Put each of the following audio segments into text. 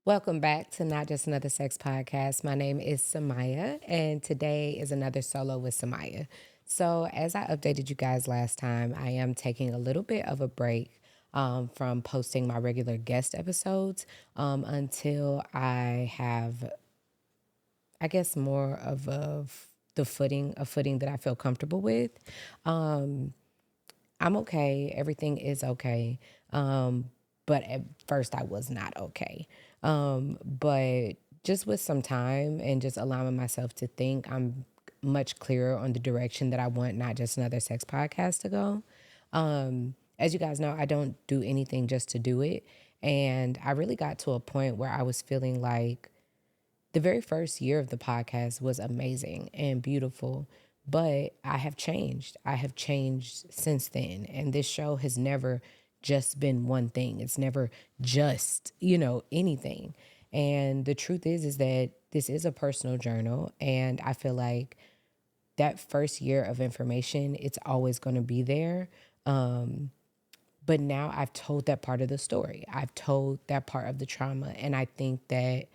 Welcome back to Not Just Another Sex Podcast. My name is Samia, and today is another solo with Samia. So, as I updated you guys last time, I am taking a little bit of a break from posting my regular guest episodes until I have, I guess, more of a footing that I feel comfortable with. I'm okay. Everything is okay. But at first, I was not okay. But just with some time and just allowing myself to think, I'm much clearer on the direction that I want Not Just Another Sex Podcast to go. As you guys know, I don't do anything just to do it. And I really got to a point where I was feeling like the very first year of the podcast was amazing and beautiful, but I have changed. I have changed since then. And this show has never just been one thing. It's never just, anything. And the truth is that this is a personal journal. And I feel like that first year of information, it's always going to be there. But now I've told that part of the story. I've told that part of the trauma. And I think that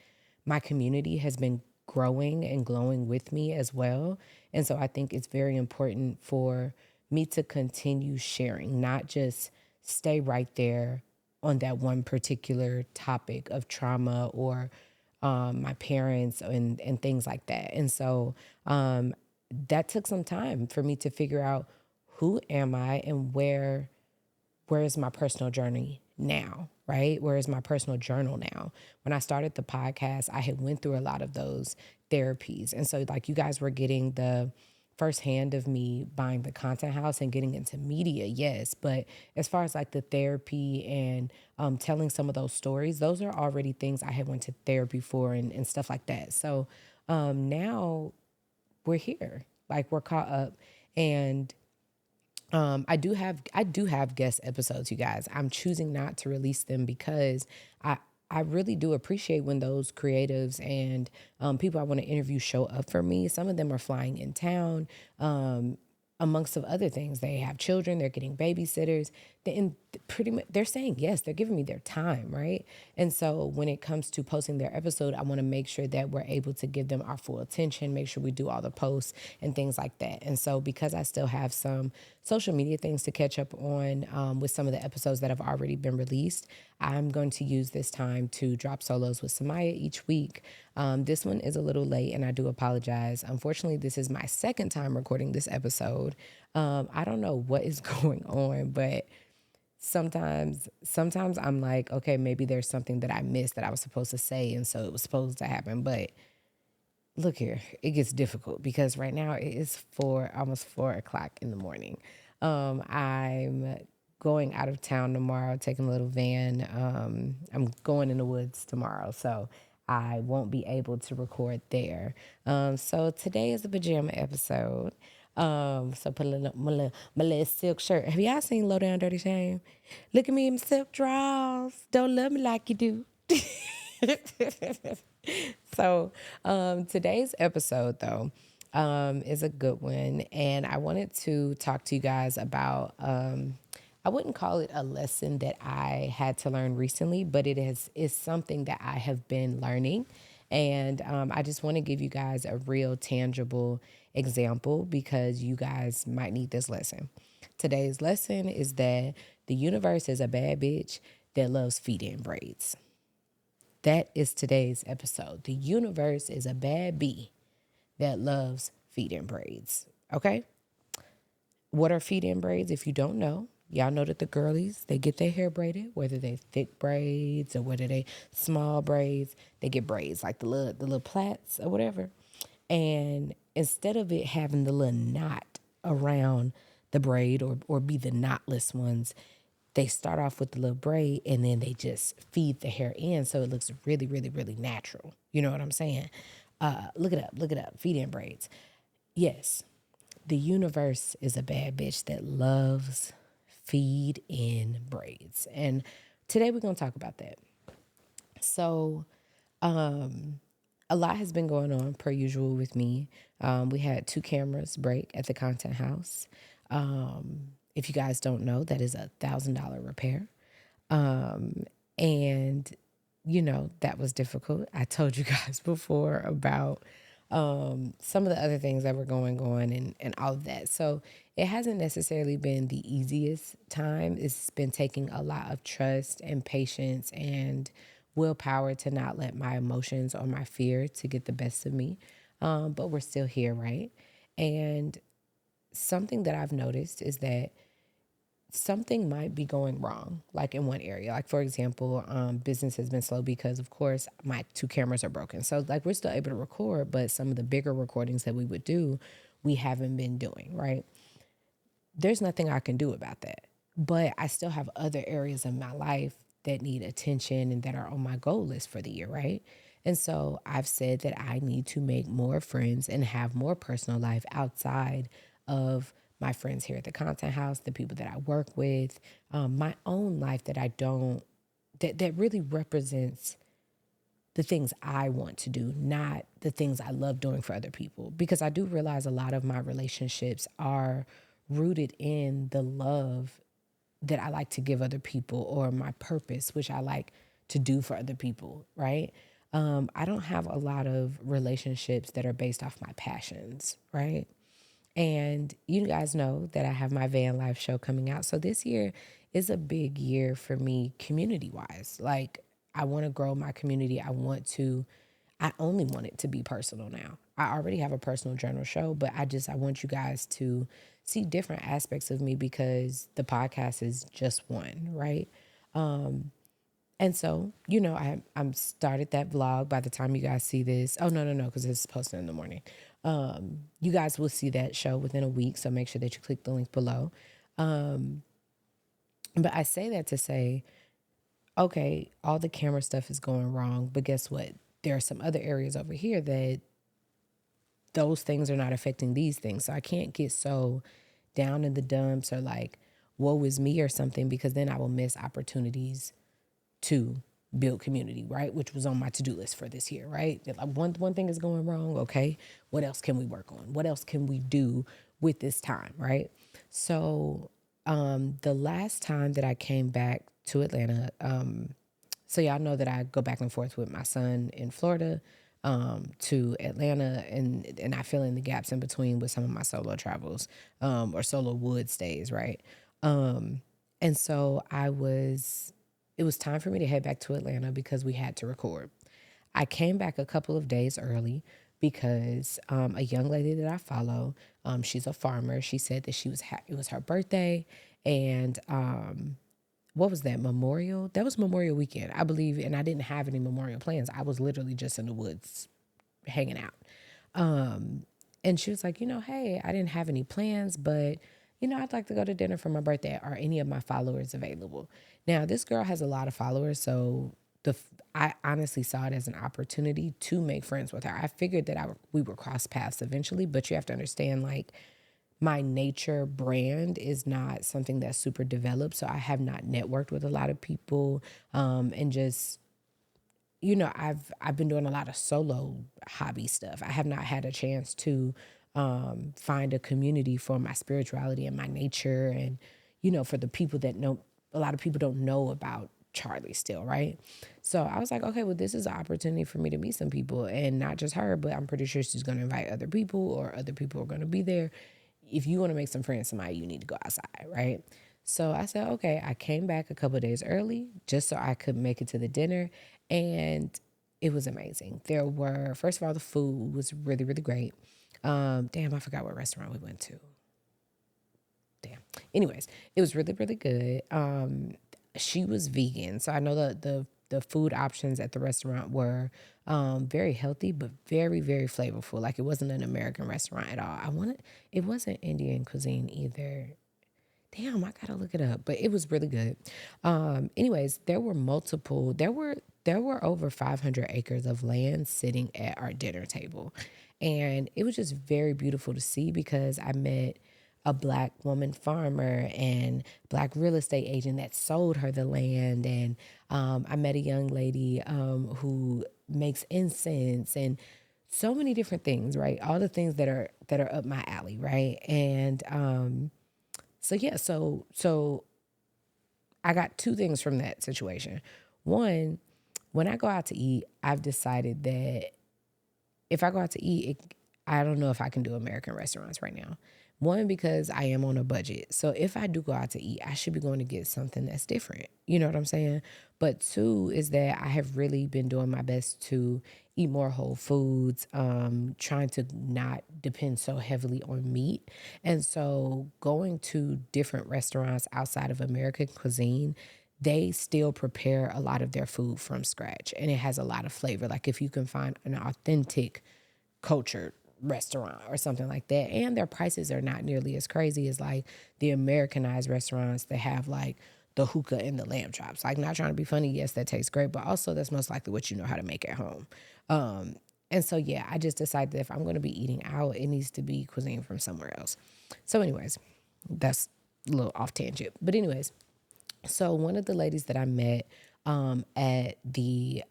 my community has been growing and glowing with me as well. And so I think it's very important for me to continue sharing, not just stay right there on that one particular topic of trauma or my parents and things like that. And so that took some time for me to figure out who am I and where is my personal journey now, right? Where is my personal journal now? When I started the podcast, I had went through a lot of those therapies. And so like you guys were getting the firsthand of me buying the content house and getting into media, yes. But as far as like the therapy and telling some of those stories, those are already things I had went to therapy for and stuff like that. So now we're here, like we're caught up. And I do have guest episodes, you guys. I'm choosing not to release them because I really do appreciate when those creatives and people I want to interview show up for me. Some of them are flying in town. Amongst of other things, they have children, they're getting babysitters, and pretty much they're saying yes, they're giving me their time, right? And so when it comes to posting their episode, I want to make sure that we're able to give them our full attention, make sure we do all the posts and things like that. And so because I still have some social media things to catch up on with some of the episodes that have already been released, I'm going to use this time to drop solos with Samia each week. This one is a little late and I do apologize. Unfortunately, this is my second time recording this episode. I don't know what is going on, but sometimes I'm like, okay, maybe there's something that I missed that I was supposed to say. And so it was supposed to happen. But look here, it gets difficult because right now it is almost 4 o'clock in the morning. I'm going out of town tomorrow, taking a little van. I'm going in the woods tomorrow, so I won't be able to record there. So today is a pajama episode. So put my little silk shirt. Have y'all seen Low Down Dirty Shame? Look at me in my silk drawers. Don't love me like you do. So today's episode, though, is a good one. And I wanted to talk to you guys about, I wouldn't call it a lesson that I had to learn recently, but is something that I have been learning. And I just want to give you guys a real tangible example because you guys might need this lesson. Today's lesson is that the universe is a bad bitch that loves feet in braids. That is today's episode. The universe is a bad bee that loves feet in braids. Okay? What are feet in braids? If you don't know, y'all know that the girlies, they get their hair braided, whether they thick braids or whether they small braids, they get braids like the little plaits or whatever. And instead of it having the little knot around the braid or be the knotless ones, they start off with the little braid and then they just feed the hair in so it looks really, really, really natural. You know what I'm saying? Look it up, feed in braids. Yes, the universe is a bad bitch that loves feed in braids. And today we're going to talk about that. So, a lot has been going on per usual with me. We had 2 cameras break at the content house. If you guys don't know, that is $1,000 repair. And that was difficult. I told you guys before about some of the other things that were going on and all of that. So it hasn't necessarily been the easiest time. It's been taking a lot of trust and patience and willpower to not let my emotions or my fear to get the best of me. But we're still here, right? And something that I've noticed is that something might be going wrong, like in one area. Like, for example, business has been slow because, of course, my two cameras are broken. So, like, we're still able to record, but some of the bigger recordings that we would do, we haven't been doing, right? There's nothing I can do about that. But I still have other areas of my life that need attention and that are on my goal list for the year, right? And so I've said that I need to make more friends and have more personal life outside of my friends here at the content house, the people that I work with, my own life that I don't, that really represents the things I want to do, not the things I love doing for other people. Because I do realize a lot of my relationships are rooted in the love that I like to give other people or my purpose, which I like to do for other people, right? I don't have a lot of relationships that are based off my passions, right? And you guys know that I have my van life show coming out. So this year is a big year for me community wise. Like, I want to grow my community. I only want it to be personal now. I already have a personal journal show, but I want you guys to see different aspects of me because the podcast is just one, right? And so, I'm started that vlog by the time you guys see this. Oh, no, because it's posted in the morning. You guys will see that show within a week, so make sure that you click the link below. But I say that to say, okay, all the camera stuff is going wrong, but guess what? There are some other areas over here that those things are not affecting these things. So I can't get so down in the dumps or like, woe is me or something, because then I will miss opportunities to build community, right? Which was on my to-do list for this year, right? Like, one thing is going wrong, okay? What else can we work on? What else can we do with this time, right? So the last time that I came back to Atlanta, so y'all know that I go back and forth with my son in Florida to Atlanta, and I fill in the gaps in between with some of my solo travels or solo wood stays, right? And so it was time for me to head back to Atlanta because we had to record. I came back a couple of days early because a young lady that I follow, she's a farmer. She said that it was her birthday, and what was that, Memorial? That was Memorial weekend, I believe, and I didn't have any memorial plans. I was literally just in the woods hanging out. And she was like, hey, I didn't have any plans, but I'd like to go to dinner for my birthday. Are any of my followers available? Now, this girl has a lot of followers, so I honestly saw it as an opportunity to make friends with her. I figured that we would cross paths eventually, but you have to understand, like, my nature brand is not something that's super developed, so I have not networked with a lot of people, and just I've been doing a lot of solo hobby stuff. I have not had a chance to find a community for my spirituality and my nature, and for the people that know. A lot of people don't know about Charlie still, right? So I was like, okay, well, this is an opportunity for me to meet some people, and not just her, but I'm pretty sure she's going to invite other people, or other people are going to be there. If you want to make some friends, somebody, you need to go outside, right? So I said, okay. I came back a couple of days early just so I could make it to the dinner, and it was amazing. First of all, the food was really, really great. Damn, I forgot what restaurant we went to. Damn. Anyways, it was really, really good. She was vegan, so I know the food options at the restaurant were very healthy, but very, very flavorful. Like, it wasn't an American restaurant at all. It wasn't Indian cuisine either. Damn, I gotta look it up, but it was really good. Anyways, there were over 500 acres of land sitting at our dinner table, and it was just very beautiful to see because I met a black woman farmer and black real estate agent that sold her the land, and I met a young lady who makes incense and so many different things, right? All the things that are up my alley, right? And so yeah, so I got two things from that situation. One, When I go out to eat, I've decided that if I go out to eat, I don't know if I can do American restaurants right now. One, because I am on a budget. So if I do go out to eat, I should be going to get something that's different. You know what I'm saying? But two is that I have really been doing my best to eat more whole foods, trying to not depend so heavily on meat. And so going to different restaurants outside of American cuisine, they still prepare a lot of their food from scratch and it has a lot of flavor. Like if you can find an authentic cultured restaurant or something like that. And their prices are not nearly as crazy as like the Americanized restaurants that have like the hookah and the lamb chops. Like, not trying to be funny, yes, that tastes great, but also that's most likely what you know how to make at home. And so, yeah, I just decided that if I'm going to be eating out, it needs to be cuisine from somewhere else. So, anyways, that's a little off tangent. But, anyways, so one of the ladies that I met at the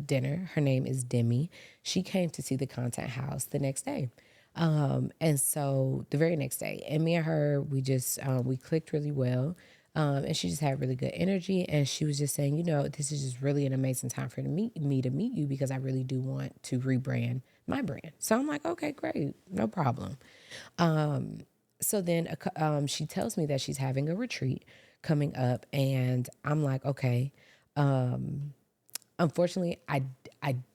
dinner. Her name is Demi. She came to see the content house the next day. And so the very next day, and me and her, we clicked really well. And she just had really good energy. And she was just saying, this is just really an amazing time for me to meet you because I really do want to rebrand my brand. So I'm like, okay, great, no problem. So then she tells me that she's having a retreat coming up, and I'm like, okay. Unfortunately, I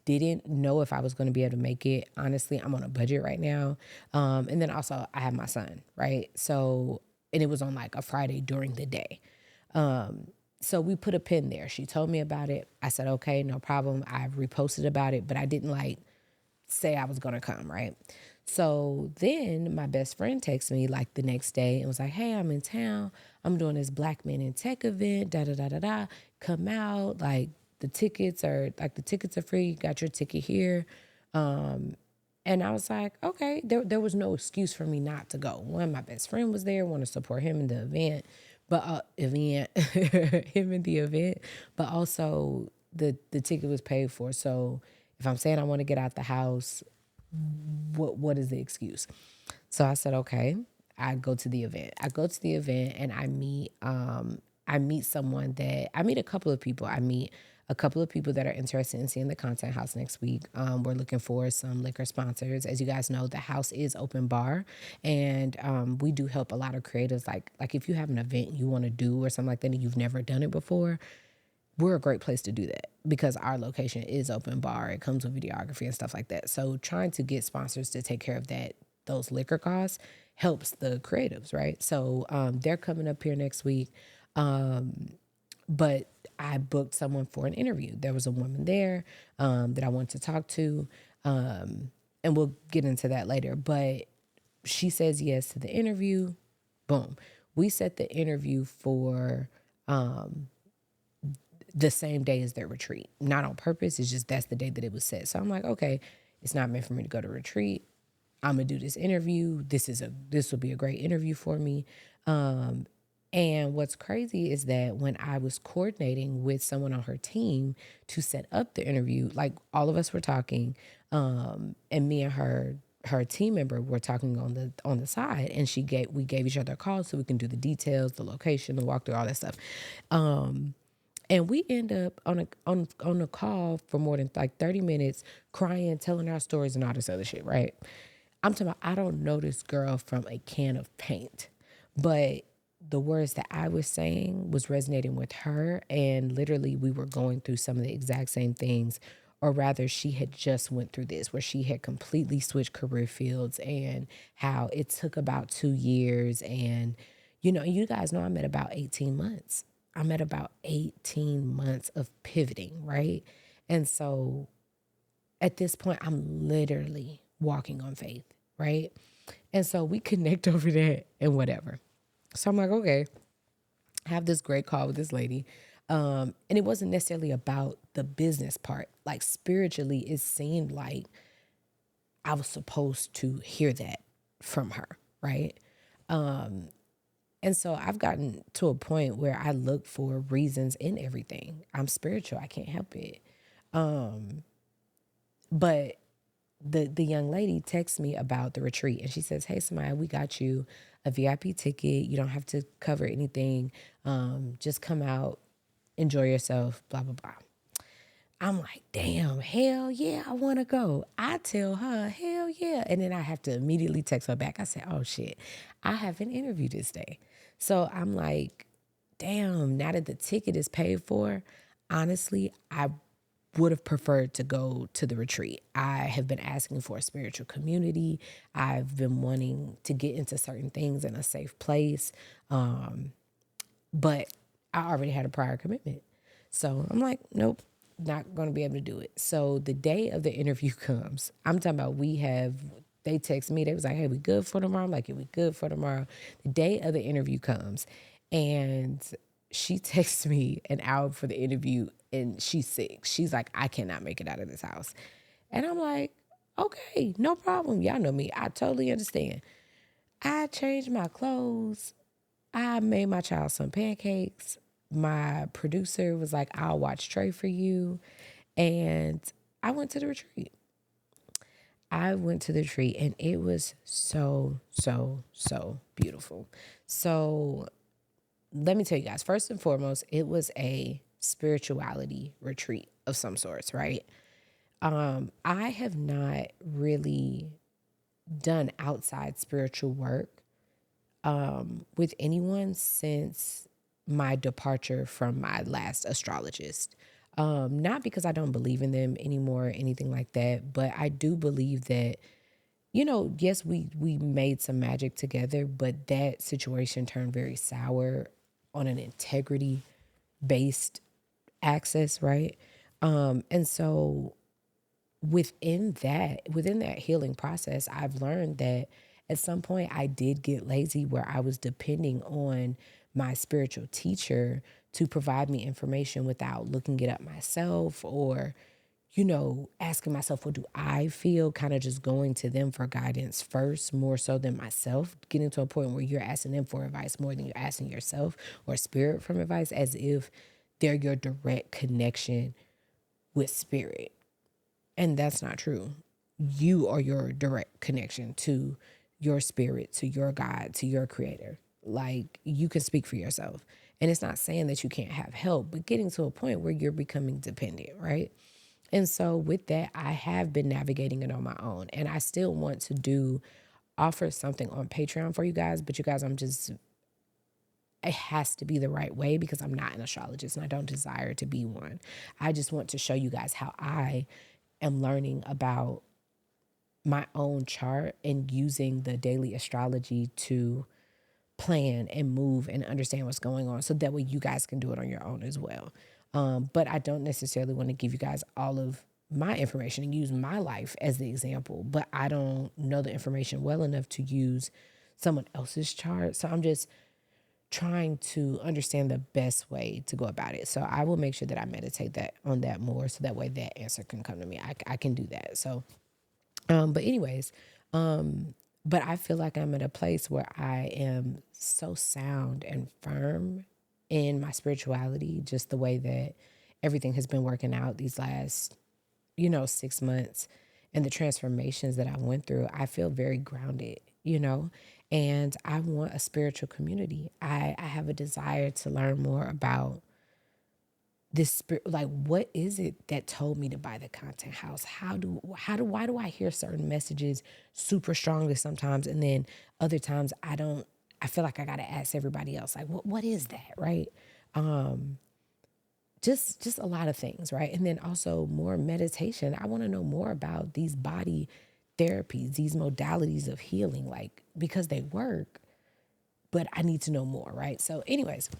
didn't know if I was going to be able to make it. Honestly, I'm on a budget right now. And then also I have my son, right? So, and it was on like a Friday during the day. So we put a pin there. She told me about it. I said, okay, no problem. I reposted about it, but I didn't like say I was going to come, right? So then my best friend texted me like the next day and was like, hey, I'm in town. I'm doing this Black Men in Tech event, da da da da da. Come out. Like the tickets are free. You got your ticket here. And I was like, okay, there was no excuse for me not to go. One, my best friend was there, want to support him in the event, him in the event, but also the ticket was paid for. So if I'm saying I want to get out the house, what is the excuse? So I said, okay, I go to the event. I go to the event and I meet someone that I meet a couple of people. I meet a couple of people that are interested in seeing the content house next week. We're looking for some liquor sponsors. As you guys know, the house is open bar, and we do help a lot of creatives. Like if you have an event you want to do or something like that and you've never done it before, we're a great place to do that because our location is open bar. It comes with videography and stuff like that. So trying to get sponsors to take care of those liquor costs helps the creatives, right? So they're coming up here next week. But I booked someone for an interview. There was a woman there that I wanted to talk to. And we'll get into that later. But she says yes to the interview. Boom. We set the interview for the same day as their retreat. Not on purpose. It's just that's the day that it was set. So I'm like, okay, it's not meant for me to go to retreat. I'm gonna do this interview. This will be a great interview for me. And what's crazy is that when I was coordinating with someone on her team to set up the interview, like all of us were talking, and me and her team member were talking on the side, and we gave each other a call so we can do the details, the location, the walkthrough, all that stuff. And we end up on a call for more than like 30 minutes, crying, telling our stories and all this other shit, right? I'm talking about, I don't know this girl from a can of paint, but the words that I was saying was resonating with her. And literally we were going through some of the exact same things, or rather she had just went through this where she had completely switched career fields and how it took about 2 years. And, you guys know I'm at about 18 months. I'm at about 18 months of pivoting, right? And so at this point, I'm literally walking on faith, right? And so we connect over that and whatever. So I'm like, okay, I have this great call with this lady. And it wasn't necessarily about the business part. Like spiritually, it seemed like I was supposed to hear that from her, right? And so I've gotten to a point where I look for reasons in everything. I'm spiritual. I can't help it. But the young lady texts me about the retreat and she says, hey, Samia, we got you a VIP ticket. You don't have to cover anything. Just come out. enjoy yourself, blah, blah, blah. I'm like, damn, hell yeah, I want to go. I tell her, hell yeah. And then I have to immediately text her back. I say, oh shit, I have an interview this day. So I'm like, damn, now that the ticket is paid for, honestly, I would have preferred to go to the retreat. I have been asking for a spiritual community. I've been wanting to get into certain things in a safe place. But I already had a prior commitment. So I'm like, nope, not going to be able to do it. So the day of the interview comes. I'm talking about they text me. They was like, hey, we good for tomorrow? I'm like, yeah, we good for tomorrow. The day of the interview comes and she texts me an hour for the interview and she's sick. She's like, I cannot make it out of this house. And I'm like, okay, no problem. Y'all know me. I totally understand. I changed my clothes. I made my child some pancakes. My producer was like, I'll watch Trey for you. And I went to the retreat. I went to the retreat and it was so, so, so beautiful. So let me tell you guys, first and foremost, it was a spirituality retreat of some sorts, right? I have not really done outside spiritual work with anyone since my departure from my last astrologist. Not because I don't believe in them anymore or anything like that, but I do believe that, yes, we made some magic together, but that situation turned very sour on an integrity based access, right? And so within that healing process, I've learned that at some point I did get lazy where I was depending on my spiritual teacher to provide me information without looking it up myself or asking myself, what do I feel? Kind of just going to them for guidance first, more so than myself, getting to a point where you're asking them for advice more than you're asking yourself or spirit from advice, as if they're your direct connection with spirit. And that's not true. You are your direct connection to your spirit, to your God, to your creator. Like, you can speak for yourself. And it's not saying that you can't have help, but getting to a point where you're becoming dependent, right? And so with that, I have been navigating it on my own. And I still want to offer something on Patreon for you guys, but you guys, it has to be the right way because I'm not an astrologist and I don't desire to be one. I just want to show you guys how I am learning about my own chart and using the daily astrology to plan and move and understand what's going on so that way you guys can do it on your own as well. But I don't necessarily want to give you guys all of my information and use my life as the example, but I don't know the information well enough to use someone else's chart. So I'm just trying to understand the best way to go about it. So I will make sure that I meditate that on that more so that way that answer can come to me. I can do that. So, but anyways, but I feel like I'm at a place where I am so sound and firm in my spirituality, just the way that everything has been working out these last 6 months and the transformations that I went through. I feel very grounded, and I want a spiritual community. I have a desire to learn more about this spirit. Like, what is it that told me to buy the content house? Why do I hear certain messages super strongly sometimes, and then other times I feel like I got to ask everybody else, like, what is that, right? Just a lot of things, right? And then also more meditation. I want to know more about these body therapies, these modalities of healing, like, because they work, but I need to know more, right? So anyways,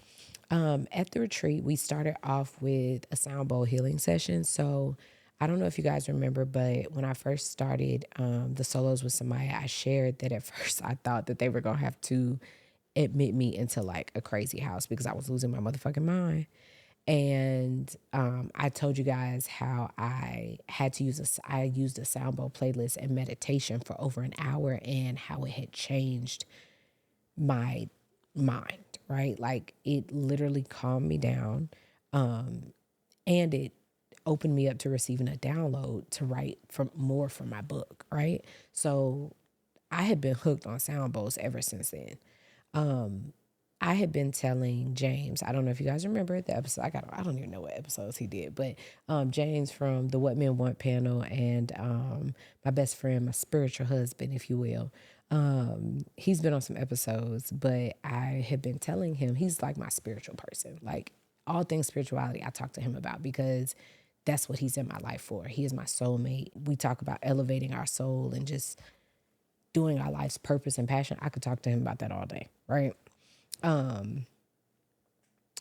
at the retreat, we started off with a sound bowl healing session. So I don't know if you guys remember, but when I first started the solos with Samia, I shared that at first I thought that they were going to have to admit me into like a crazy house because I was losing my motherfucking mind. And I told you guys how I used a sound bowl playlist and meditation for over an hour and how it had changed my mind, right? Like, it literally calmed me down, and it opened me up to receiving a download to write from my book, right? So I had been hooked on sound bowls ever since then. I had been telling James, I don't know if you guys remember the episode. I don't even know what episodes he did, but James from the What Men Want panel and my best friend, my spiritual husband, if you will. He's been on some episodes, but I had been telling him he's like my spiritual person. Like all things spirituality, I talk to him about because that's what he's in my life for. He is my soulmate. We talk about elevating our soul and just doing our life's purpose and passion. I could talk to him about that all day, right?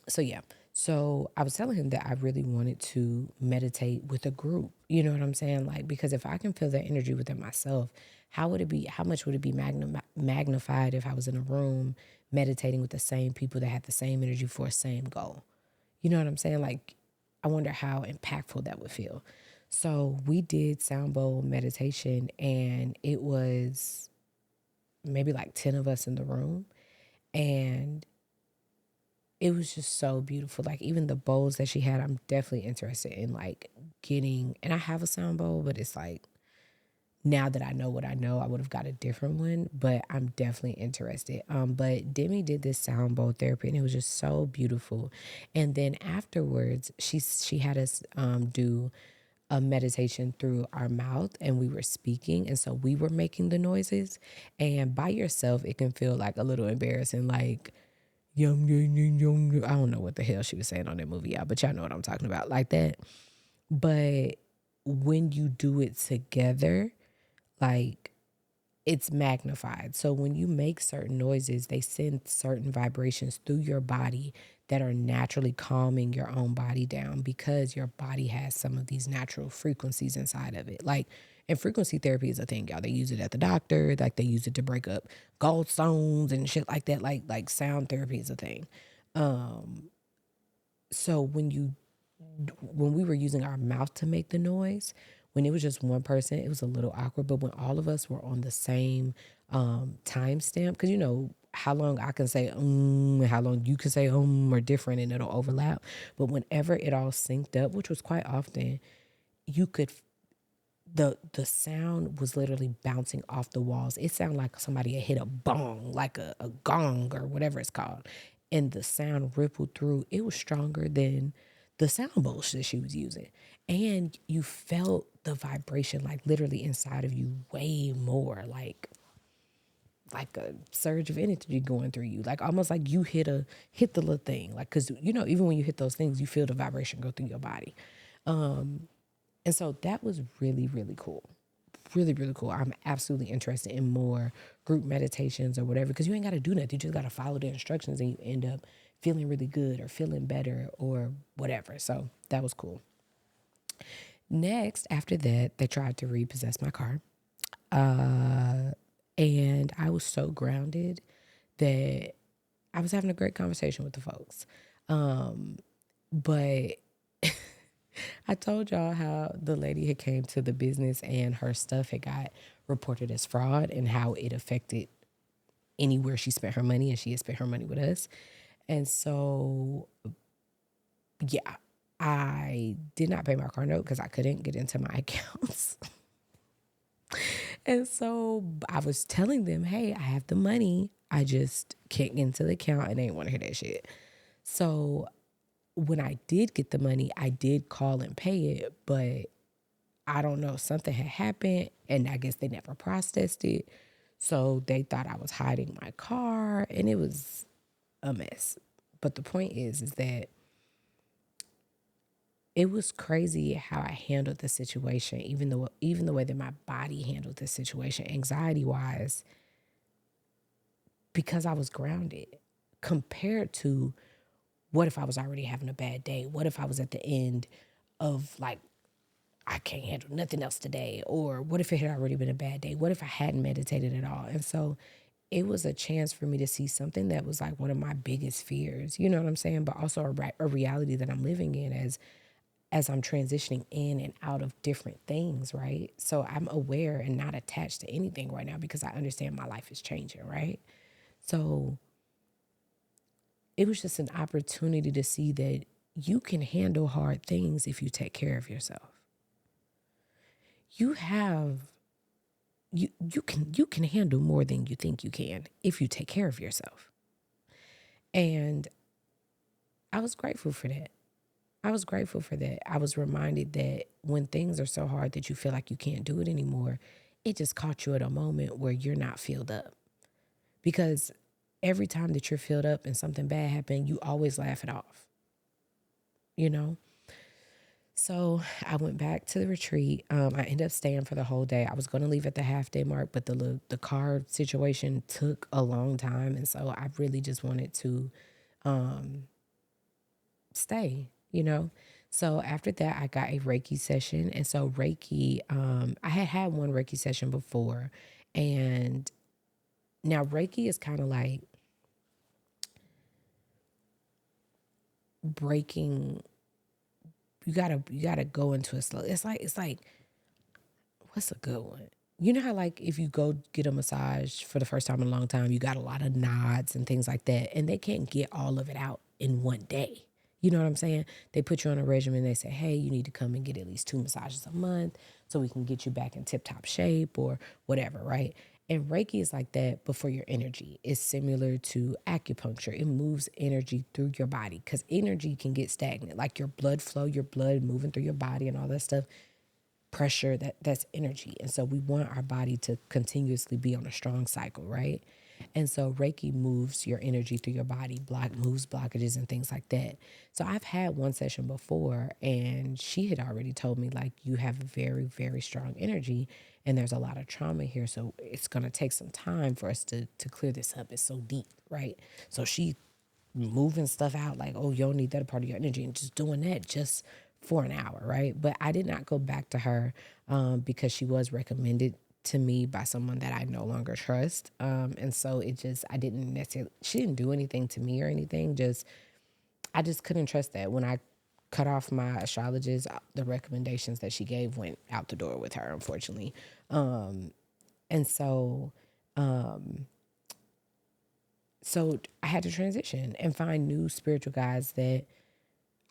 So yeah. So I was telling him that I really wanted to meditate with a group. You know what I'm saying? Like, because if I can feel that energy within myself, how would it be? How much would it be magnified if I was in a room meditating with the same people that had the same energy for a same goal? You know what I'm saying? Like, I wonder how impactful that would feel. So we did sound bowl meditation, and it was maybe like 10 of us in the room. And it was just so beautiful. Like even the bowls that she had, I'm definitely interested in like getting, and I have a sound bowl, but it's like now that I know what I know, I would have got a different one, but I'm definitely interested. But Demi did this sound bowl therapy and it was just so beautiful. And then afterwards, she had us do a meditation through our mouth and we were speaking. And so we were making the noises. And by yourself, it can feel like a little embarrassing, like yum, yum, yum, yum. I don't know what the hell she was saying on that movie, y'all, but y'all know what I'm talking about, like that. But when you do it together, like it's magnified. So when you make certain noises, they send certain vibrations through your body that are naturally calming your own body down because your body has some of these natural frequencies inside of it. Like, and frequency therapy is a thing, y'all. They use it at the doctor, like they use it to break up gallstones and shit like that. Like sound therapy is a thing. So when we were using our mouth to make the noise, when it was just one person, it was a little awkward. But when all of us were on the same time stamp, because you know how long I can say and how long you can say are different and it'll overlap. But whenever it all synced up, which was quite often, you could the sound was literally bouncing off the walls. It sounded like somebody had hit a bong, like a gong or whatever it's called. And the sound rippled through. It was stronger than the sound bowls that she was using. And you felt the vibration like literally inside of you way more, like a surge of energy going through you. Like almost like you hit the little thing. Like cause you know, even when you hit those things, you feel the vibration go through your body. And so that was really, really cool. Really, really cool. I'm absolutely interested in more group meditations or whatever, because you ain't got to do nothing. You just got to follow the instructions and you end up feeling really good or feeling better or whatever. So that was cool. Next, after that, they tried to repossess my car. And I was so grounded that I was having a great conversation with the folks. But I told y'all how the lady had came to the business and her stuff had got reported as fraud and how it affected anywhere she spent her money and she had spent her money with us. And so, yeah, I did not pay my car note because I couldn't get into my accounts. And so I was telling them, hey, I have the money. I just can't get into the account and they didn't want to hear that shit. So when I did get the money, I did call and pay it, but I don't know, something had happened and I guess they never processed it. So they thought I was hiding my car and it was a mess. But the point is that it was crazy how I handled the situation, even the way that my body handled the situation, anxiety wise, because I was grounded compared to what if I was already having a bad day? What if I was at the end of like, I can't handle nothing else today? Or what if it had already been a bad day? What if I hadn't meditated at all? And so it was a chance for me to see something that was like one of my biggest fears, you know what I'm saying? But also a reality that I'm living in as I'm transitioning in and out of different things, right? So I'm aware and not attached to anything right now because I understand my life is changing, right? So it was just an opportunity to see that you can handle hard things if you take care of yourself. You have you can handle more than you think you can if you take care of yourself. And I was grateful for that. I was grateful for that. I was reminded that when things are so hard that you feel like you can't do it anymore, it just caught you at a moment where you're not filled up. Because every time that you're filled up and something bad happened, you always laugh it off, you know? So I went back to the retreat. I ended up staying for the whole day. I was going to leave at the half day mark, but the car situation took a long time, and so I really just wanted to stay. You know. So after that, I got a Reiki session, and so Reiki, I had had one Reiki session before, and now Reiki is kind of like breaking. You gotta go into a slow. It's like what's a good one? You know how like if you go get a massage for the first time in a long time, you got a lot of nods and things like that, and they can't get all of it out in one day. You know what I'm saying? They put you on a regimen. They say, hey, you need to come and get at least 2 massages a month so we can get you back in tip top shape or whatever, right? And Reiki is like that, but for your energy. It's similar to acupuncture. It moves energy through your body because energy can get stagnant, like your blood flow, your blood moving through your body and all that stuff pressure that's energy, and so we want our body to continuously be on a strong cycle, right? And so Reiki moves your energy through your body, moves blockages and things like that. So I've had one session before, and she had already told me like you have a very very strong energy and there's a lot of trauma here, so it's going to take some time for us to clear this up. It's so deep, right? So she moving stuff out like, oh, you don't need that a part of your energy, and just doing that just for an hour, right? But I did not go back to her because she was recommended to me by someone that I no longer trust. And so it just, I didn't necessarily, she didn't do anything to me or anything. I just couldn't trust that. When I cut off my astrologist, the recommendations that she gave went out the door with her, unfortunately. And so I had to transition and find new spiritual guides that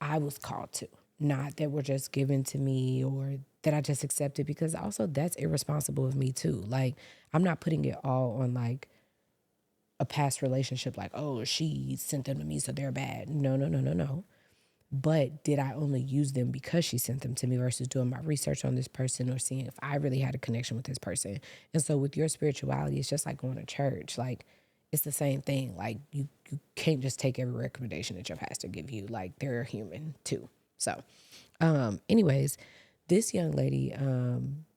I was called to, not that were just given to me or that I just accepted, because also that's irresponsible of me too. Like, I'm not putting it all on like a past relationship, like, oh, she sent them to me, so they're bad. No, no, no, no, no. But did I only use them because she sent them to me versus doing my research on this person or seeing if I really had a connection with this person? And so with your spirituality, it's just like going to church. Like, it's the same thing. Like, you can't just take every recommendation that your pastor give you. Like, they're human too. So, anyways, this young lady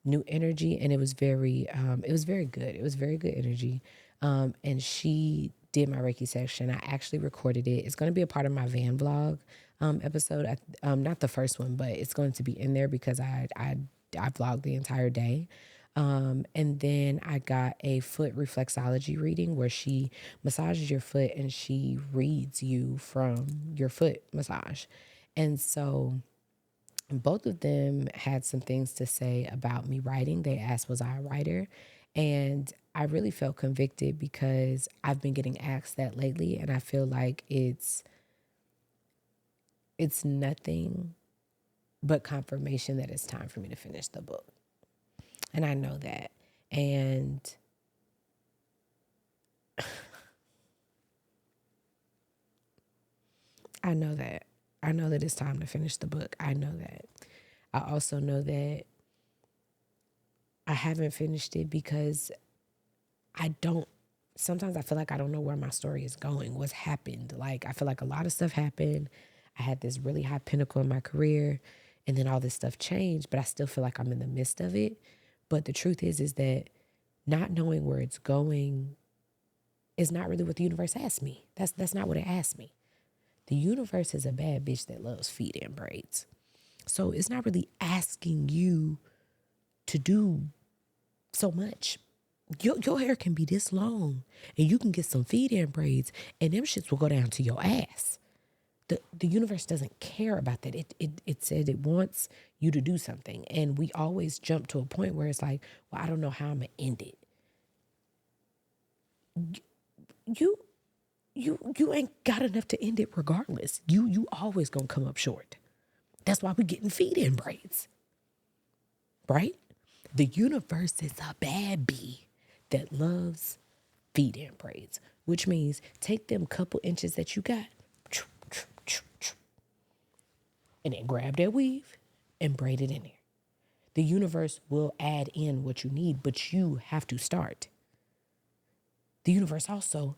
knew energy, and it was very good. It was very good energy. And she did my Reiki section. I actually recorded it. It's going to be a part of my van vlog episode. Not the first one, but it's going to be in there because I vlogged the entire day. And then I got a foot reflexology reading where she massages your foot and she reads you from your foot massage. And so both of them had some things to say about me writing. They asked, was I a writer? And I really felt convicted because I've been getting asked that lately, and I feel like it's nothing but confirmation that it's time for me to finish the book. And I know that. And I know that. I know that it's time to finish the book. I know that. I also know that I haven't finished it because I don't, sometimes I feel like I don't know where my story is going, what's happened. Like, I feel like a lot of stuff happened. I had this really high pinnacle in my career, and then all this stuff changed, but I still feel like I'm in the midst of it. But the truth is that not knowing where it's going is not really what the universe asked me. That's not what it asked me. The universe is a bad bitch that loves feet and braids. So it's not really asking you to do so much. Your hair can be this long and you can get some feed in braids and them shits will go down to your ass. The universe doesn't care about that. It said it wants you to do something. And we always jump to a point where it's like, well, I don't know how I'm gonna end it. You you ain't got enough to end it regardless. You always gonna come up short. That's why we getting feed in braids. Right? The universe is a bad bee that loves feed in braids. which means take them couple inches that you got and then grab that weave and braid it in there. The universe will add in what you need, but you have to start. The universe also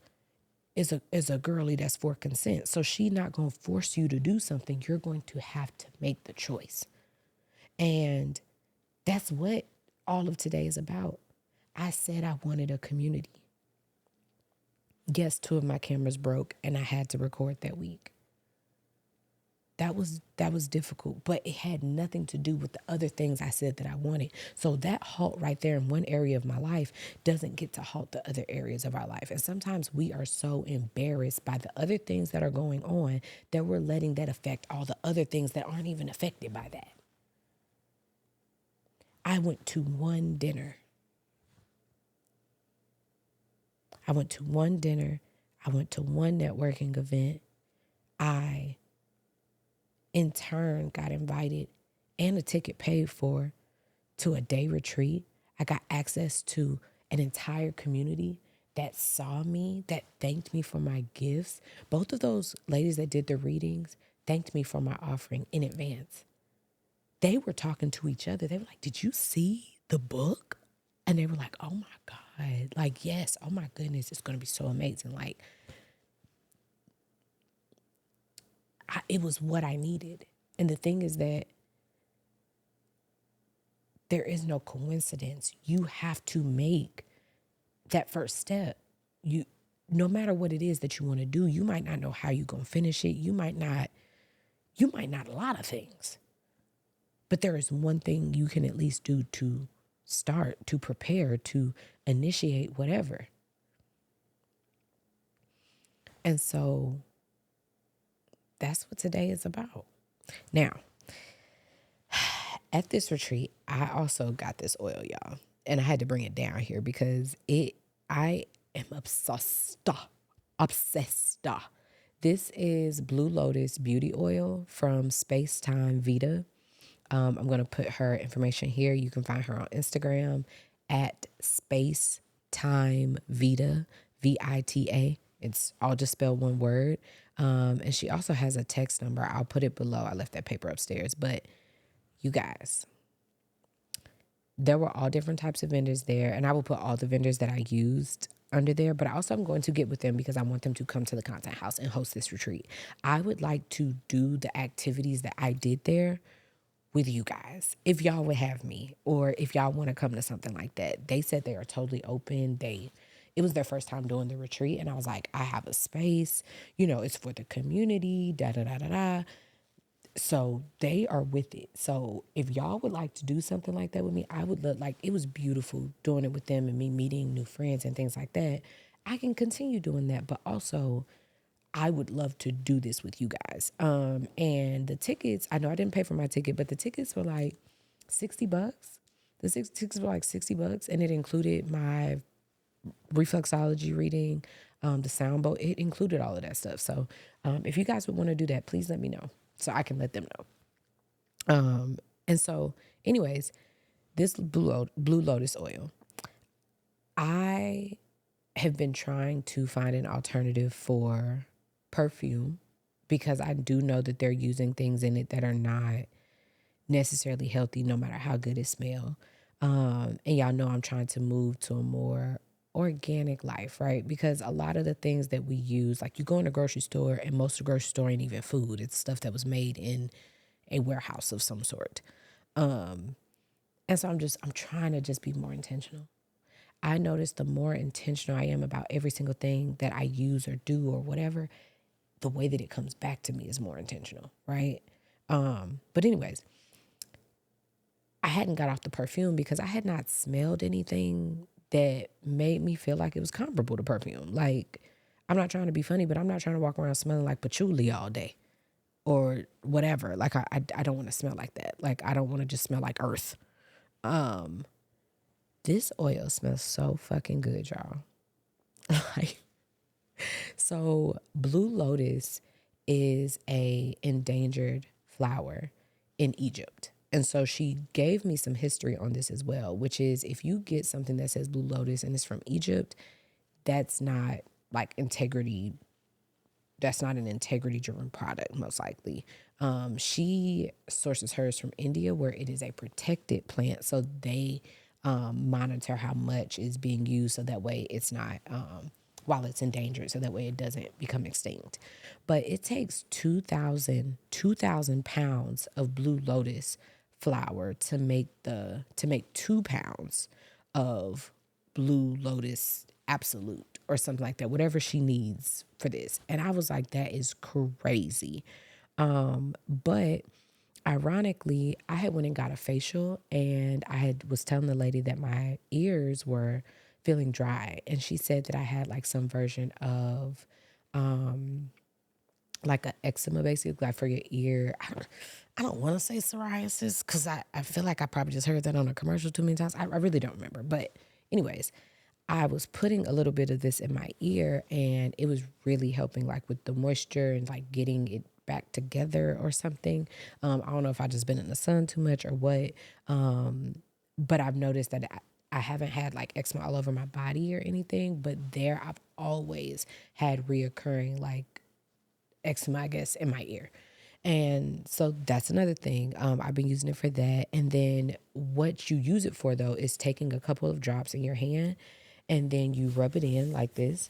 is a girly that's for consent. So she not going to force you to do something. You're going to have to make the choice. And that's what all of today is about. I said I wanted a community. Guess 2 of my cameras broke and I had to record that week. That was difficult, but it had nothing to do with the other things I said that I wanted. So that halt right there in one area of my life doesn't get to halt the other areas of our life. And sometimes we are so embarrassed by the other things that are going on that we're letting that affect all the other things that aren't even affected by that. I went to one dinner. I went to one networking event. I in turn got invited and a ticket paid for to a day retreat. I got access to an entire community that saw me, that thanked me for my gifts. Both of those ladies that did the readings thanked me for my offering in advance. They were talking to each other. They were like, did you see the book? And they were like, oh my God. Like, yes, oh my goodness, it's going to be so amazing. Like, it was what I needed. And the thing is that there is no coincidence. You have to make that first step. No matter what it is that you want to do, you might not know how you're going to finish it. You might not a lot of things. But there is one thing you can at least do to start, to prepare, to initiate whatever. And so that's what today is about. Now, at this retreat, I also got this oil, y'all. And I had to bring it down here because I am obsessed. This is Blue Lotus Beauty Oil from Space Time Vita. I'm going to put her information here. You can find her on Instagram at Space Time Vita, Vita. It's all just spelled one word. And she also has a text number. I'll put it below. I left that paper upstairs. But you guys, there were all different types of vendors there. And I will put all the vendors that I used under there. But also I'm going to get with them because I want them to come to the content house and host this retreat. I would like to do the activities that I did there with you guys, if y'all would have me, or if y'all want to come to something like that. They said they are totally open. It was their first time doing the retreat, and I was like, I have a space, it's for the community, da da da da da. So they are with it. So if y'all would like to do something like that with me, I would love, like, it was beautiful doing it with them and me meeting new friends and things like that. I can continue doing that, but also I would love to do this with you guys. And the tickets, I know I didn't pay for my ticket, but the tickets were like $60. Tickets were like $60, and it included my reflexology reading, the sound bowl. It included all of that stuff. So if you guys would want to do that, please let me know so I can let them know. And so anyways, this Blue Lotus oil, I have been trying to find an alternative for perfume because I do know that they're using things in it that are not necessarily healthy, no matter how good it smells. And y'all know I'm trying to move to a more organic life, right? Because a lot of the things that we use, like you go in a grocery store and most of the grocery store ain't even food. It's stuff that was made in a warehouse of some sort. And so I'm trying to just be more intentional. I notice the more intentional I am about every single thing that I use or do or whatever, the way that it comes back to me is more intentional, right? But anyways, I hadn't got off the perfume because I had not smelled anything that made me feel like it was comparable to perfume. Like, I'm not trying to be funny, but I'm not trying to walk around smelling like patchouli all day or whatever. Like, I don't want to smell like that. Like, I don't want to just smell like earth. This oil smells so fucking good, y'all. Like, so Blue Lotus is a endangered flower in Egypt. And so she gave me some history on this as well, which is if you get something that says Blue Lotus and it's from Egypt, that's not like integrity, that's not an integrity driven product, most likely. She sources hers from India, where it is a protected plant. So they monitor how much is being used, so that way it's not, while it's endangered, so that way it doesn't become extinct. But it takes 2,000 pounds of blue lotus flower to make 2 pounds of blue lotus absolute or something like that, whatever she needs for this. And I was like, that is crazy. But ironically, I had went and got a facial, and was telling the lady that my ears were feeling dry, and she said that I had like some version of like a eczema, basically, like for your ear. I don't want to say psoriasis, because I feel like I probably just heard that on a commercial too many times. I really don't remember. But anyways, I was putting a little bit of this in my ear, and it was really helping, like with the moisture and like getting it back together or something. I don't know if I just been in the sun too much or what. But I've noticed that I haven't had like eczema all over my body or anything, but there I've always had reoccurring like eczema, I guess, in my ear. And so that's another thing. I've been using it for that. And then what you use it for, though, is taking a couple of drops in your hand, and then you rub it in like this.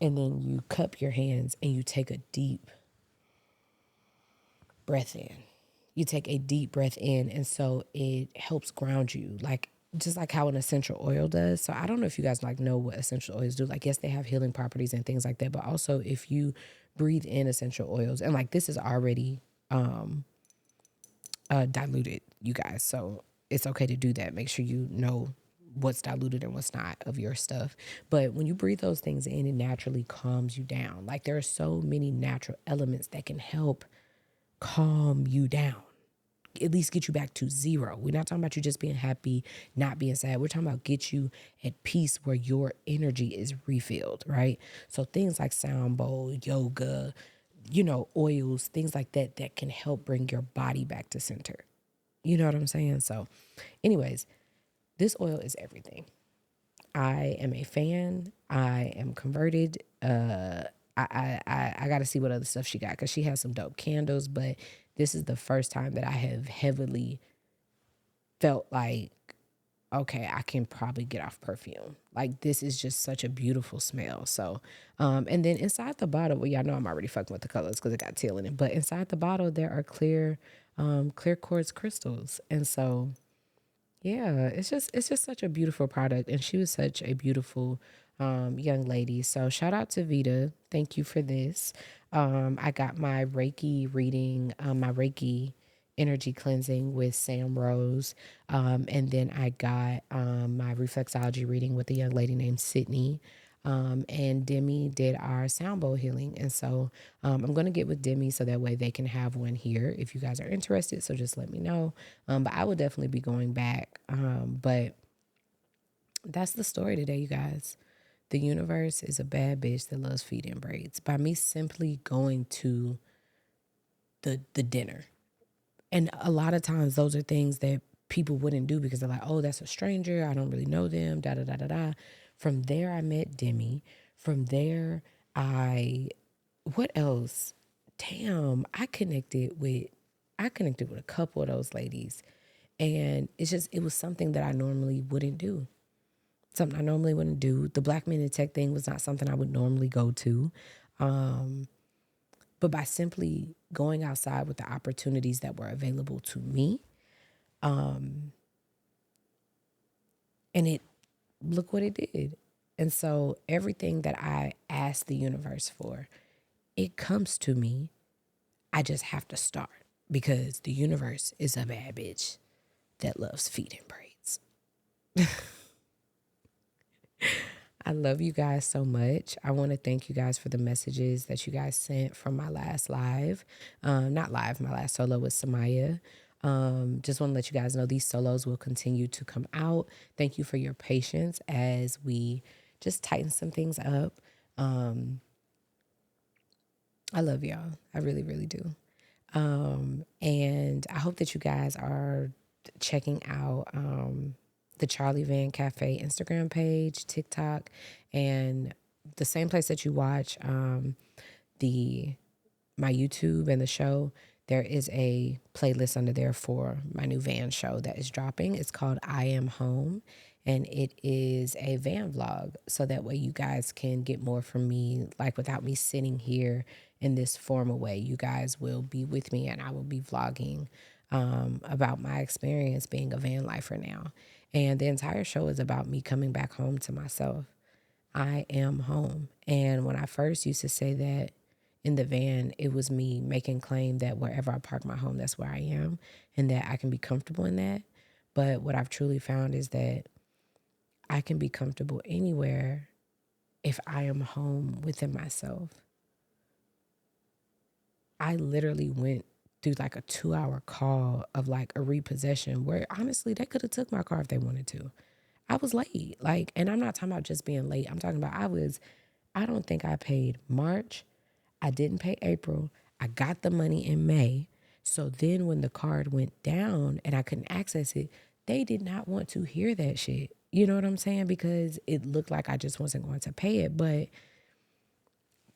And then you cup your hands and you take a deep breath in. You take a deep breath in. And so it helps ground you, like just like how an essential oil does. So I don't know if you guys like know what essential oils do. Like, yes, they have healing properties and things like that. But also, if you breathe in essential oils, and like this is already diluted, you guys. So it's okay to do that. Make sure you know what's diluted and what's not of your stuff. But when you breathe those things in, it naturally calms you down. Like, there are so many natural elements that can help calm you down, at least get you back to zero. We're not talking about you just being happy, not being sad. We're talking about get you at peace where your energy is refilled, right? So things like sound bowl, yoga, oils, things like that, that can help bring your body back to center. You know what I'm saying? So anyways, this oil is everything. I am a fan. I am converted. I got to see what other stuff she got, because she has some dope candles. But this is the first time that I have heavily felt like, okay, I can probably get off perfume. Like, this is just such a beautiful smell. So, and then inside the bottle, well, y'all know I'm already fucking with the colors because it got teal in it. But inside the bottle, there are clear quartz crystals, and so yeah, it's just such a beautiful product, and she was such a beautiful young lady. So shout out to Vita. Thank you for this. I got my Reiki reading, my Reiki energy cleansing with Sam Rose, and then I got my reflexology reading with a young lady named Sydney. And Demi did our sound bowl healing. And so I'm going to get with Demi so that way they can have one here if you guys are interested. So just let me know. But I will definitely be going back. But that's the story today, you guys. The universe is a bad bitch that loves feet and braids. By me simply going to the dinner. And a lot of times those are things that people wouldn't do because they're like, oh, that's a stranger. I don't really know them. Da da da da da. From there, I met Demi. From there, what else? Damn, I connected with a couple of those ladies. And it was something that I normally wouldn't do. Something I normally wouldn't do. The Black Men in Tech thing was not something I would normally go to. But by simply going outside with the opportunities that were available to me, and look what it did. And so everything that I ask the universe for, it comes to me. I just have to start, because the universe is a bad bitch that loves feet and braids. I love you guys so much. I want to thank you guys for the messages that you guys sent from my last live. Not live, my last solo with Samia. Just want to let you guys know these solos will continue to come out. Thank you for your patience as we just tighten some things up. I love y'all. I really, really do. And I hope that you guys are checking out the Charlie Van Cafe Instagram page, TikTok, and the same place that you watch the my YouTube and the show, there is a playlist under there for my new van show that is dropping. It's called I Am Home, and it is a van vlog. So that way you guys can get more from me, like without me sitting here in this formal way. You guys will be with me, and I will be vlogging about my experience being a van lifer now. And the entire show is about me coming back home to myself. I am home. And when I first used to say that in the van, it was me making claim that wherever I park my home, that's where I am and that I can be comfortable in that. But what I've truly found is that I can be comfortable anywhere if I am home within myself. I literally went through like a 2 hour call of like a repossession where honestly they could have took my car if they wanted to. I was late. Like, and I'm not talking about just being late. I'm talking about I don't think I paid March. I didn't pay April. I got the money in May. So then when the card went down and I couldn't access it, they did not want to hear that shit. You know what I'm saying? Because it looked like I just wasn't going to pay it. But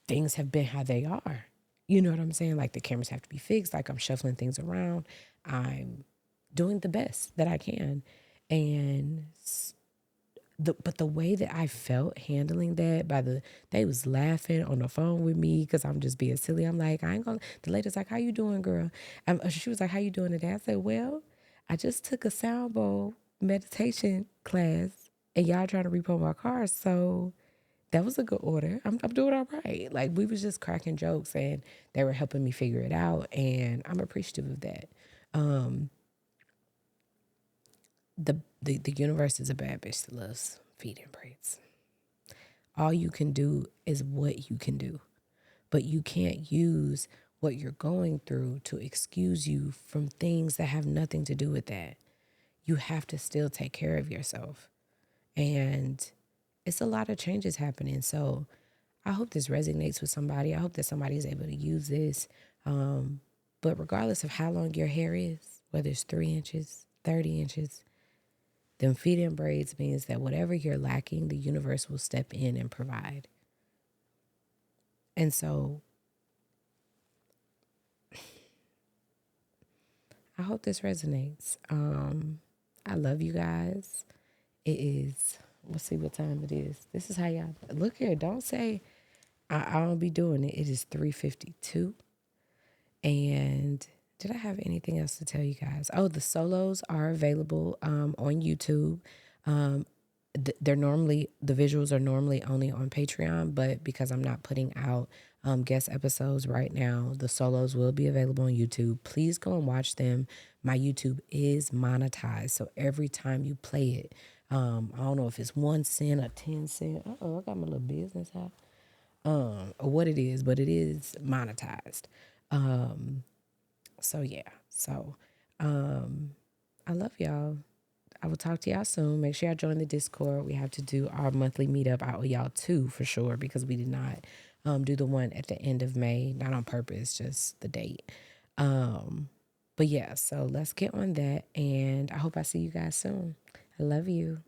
things have been how they are. You know what I'm saying? Like the cameras have to be fixed. Like I'm shuffling things around. I'm doing the best that I can. And but the way that I felt handling that they was laughing on the phone with me because I'm just being silly. I'm like, I ain't gonna, the lady's like, how you doing, girl? She was like, how you doing today? I said, well, I just took a sound bowl meditation class and y'all trying to repo my car. So that was a good order. I'm doing all right. Like we was just cracking jokes and they were helping me figure it out. And I'm appreciative of that. Um, the universe is a bad bitch that loves feet and braids. All you can do is what you can do, but you can't use what you're going through to excuse you from things that have nothing to do with that. You have to still take care of yourself. And it's a lot of changes happening. So I hope this resonates with somebody. I hope that somebody is able to use this. But regardless of how long your hair is, whether it's 3 inches, 30 inches, them feet in braids means that whatever you're lacking, the universe will step in and provide. And so I hope this resonates. I love you guys. It is, let's see what time it is. This is how y'all look here. Don't say I don't be doing it. It is 3:52. And did I have anything else to tell you guys? Oh, the solos are available on YouTube. Um, they're normally, the visuals are normally only on Patreon, but because I'm not putting out guest episodes right now, the solos will be available on YouTube. Please go and watch them. My YouTube is monetized, so every time you play it, I don't know if it's 1 cent or 10 cent. Oh, I got my little business hat. Or what it is, but it is monetized. So yeah. So I love y'all. I will talk to y'all soon. Make sure y'all join the Discord. We have to do our monthly meetup. I owe y'all two for sure because we did not do the one at the end of May. Not on purpose, just the date. But yeah, so let's get on that. And I hope I see you guys soon. I love you.